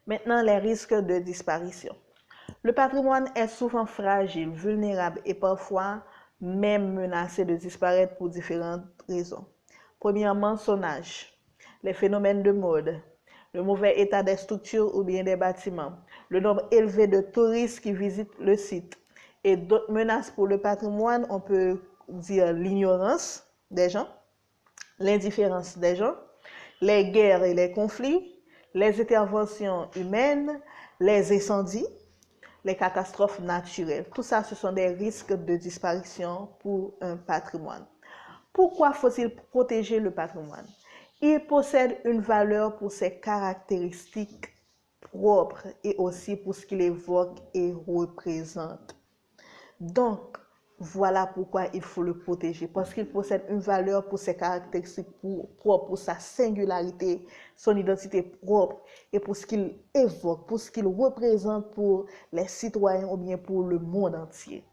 Maintenant, les risques de disparition. Le patrimoine est souvent fragile, vulnérable et parfois même menacé de disparaître pour différentes raisons. Premièrement, son âge, les phénomènes de mode, le mauvais état des structures ou bien des bâtiments, le nombre élevé de touristes qui visitent le site et d'autres menaces pour le patrimoine, on peut dire l'ignorance des gens, l'indifférence des gens, les guerres et les conflits, les interventions humaines, les incendies, les catastrophes naturelles. Tout ça, ce sont des risques de disparition pour un patrimoine. Pourquoi faut-il protéger le patrimoine? Il possède une valeur pour ses caractéristiques propres et aussi pour ce qu'il évoque et représente. Donc, voilà pourquoi il faut le protéger, parce qu'il possède une valeur pour ses caractéristiques propres, pour sa singularité, son identité propre et pour ce qu'il évoque, pour ce qu'il représente pour les citoyens ou bien pour le monde entier.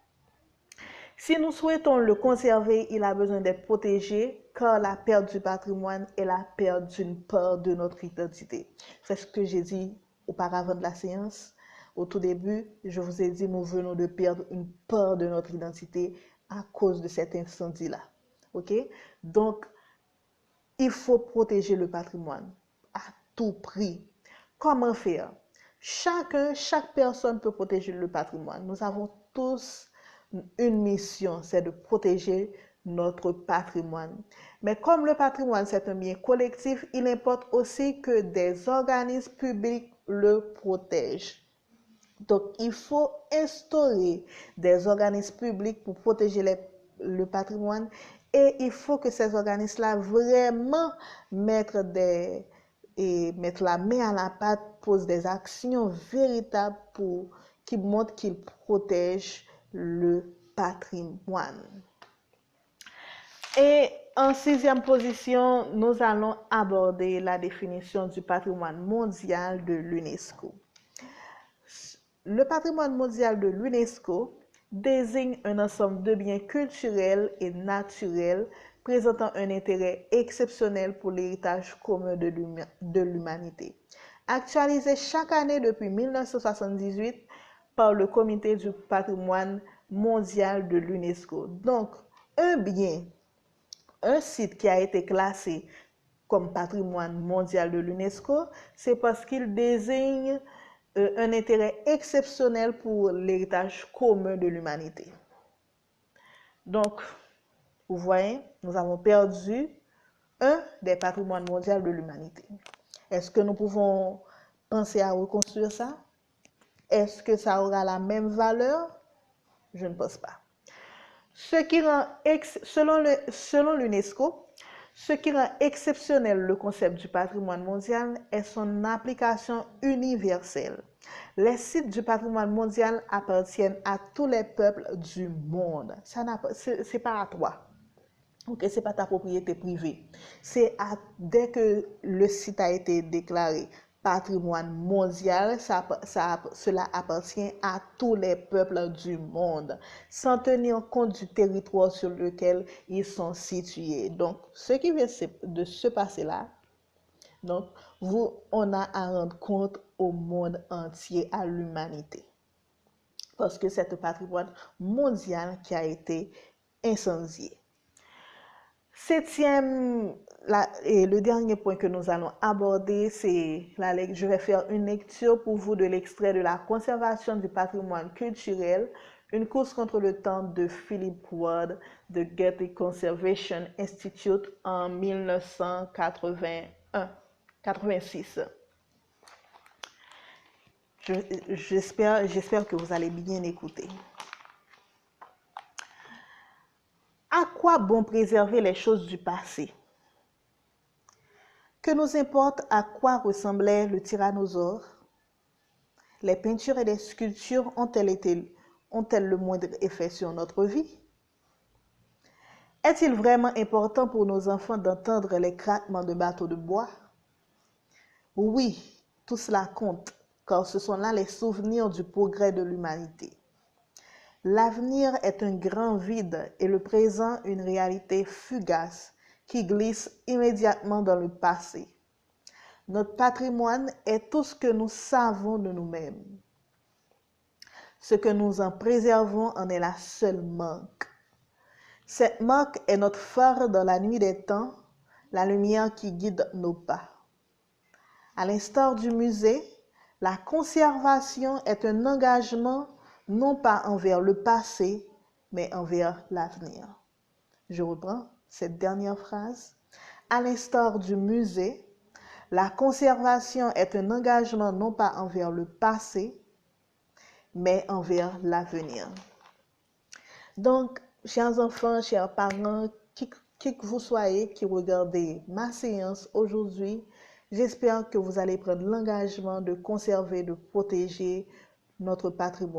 Si nous souhaitons le conserver, il a besoin d'être protégé car la perte du patrimoine est la perte d'une part de notre identité. C'est ce que j'ai dit auparavant de la séance. Au tout début, je vous ai dit, nous venons de perdre une part de notre identité à cause de cet incendie-là. OK? Donc, il faut protéger le patrimoine à tout prix. Comment faire? Chaque personne peut protéger le patrimoine. Nous avons tous une mission, c'est de protéger notre patrimoine. Mais comme le patrimoine, c'est un bien collectif, il importe aussi que des organismes publics le protègent. Donc, il faut instaurer des organismes publics pour protéger le patrimoine et il faut que ces organismes-là vraiment mettent la main à la pâte, posent des actions véritables qui montrent qu'ils protègent le patrimoine. Et en sixième position, nous allons aborder la définition du patrimoine mondial de l'UNESCO. Le patrimoine mondial de l'UNESCO désigne un ensemble de biens culturels et naturels présentant un intérêt exceptionnel pour l'héritage commun de l'humanité. Actualisé chaque année depuis 1978 par le Comité du patrimoine mondial de l'UNESCO. Donc, un site qui a été classé comme patrimoine mondial de l'UNESCO, c'est parce qu'il désigne un intérêt exceptionnel pour l'héritage commun de l'humanité. Donc, vous voyez, nous avons perdu un des patrimoines mondiaux de l'humanité. Est-ce que nous pouvons penser à reconstruire ça? Est-ce que ça aura la même valeur? Je ne pense pas. Selon l'UNESCO, ce qui rend exceptionnel le concept du patrimoine mondial est son application universelle. Les sites du patrimoine mondial appartiennent à tous les peuples du monde. C'est pas à toi. Ok, c'est pas ta propriété privée. Dès que le site a été déclaré patrimoine mondial, cela appartient à tous les peuples du monde, sans tenir compte du territoire sur lequel ils sont situés. Donc, ce qui vient de se passer là, donc, on a à rendre compte au monde entier, à l'humanité. Parce que c'est un patrimoine mondial qui a été incendié. Et le dernier point que nous allons aborder, je vais faire une lecture pour vous de l'extrait de la conservation du patrimoine culturel, une course contre le temps de Philip Ward de Getty Conservation Institute en 1986. J'espère que vous allez bien écouter. À quoi bon préserver les choses du passé? Que nous importe à quoi ressemblait le tyrannosaure? Les peintures et les sculptures ont-elles le moindre effet sur notre vie? Est-il vraiment important pour nos enfants d'entendre les craquements de bateaux de bois? Oui, tout cela compte, car ce sont là les souvenirs du progrès de l'humanité. L'avenir est un grand vide et le présent une réalité fugace qui glisse immédiatement dans le passé. Notre patrimoine est tout ce que nous savons de nous-mêmes. Ce que nous en préservons en est la seule marque. Cette marque est notre phare dans la nuit des temps, la lumière qui guide nos pas. À l'instar du musée, la conservation est un engagement non pas envers le passé, mais envers l'avenir. Je reprends cette dernière phrase. À l'instar du musée, la conservation est un engagement non pas envers le passé, mais envers l'avenir. Donc, chers enfants, chers parents, qui que vous soyez qui regardez ma séance aujourd'hui, j'espère que vous allez prendre l'engagement de conserver, de protéger notre patrimoine.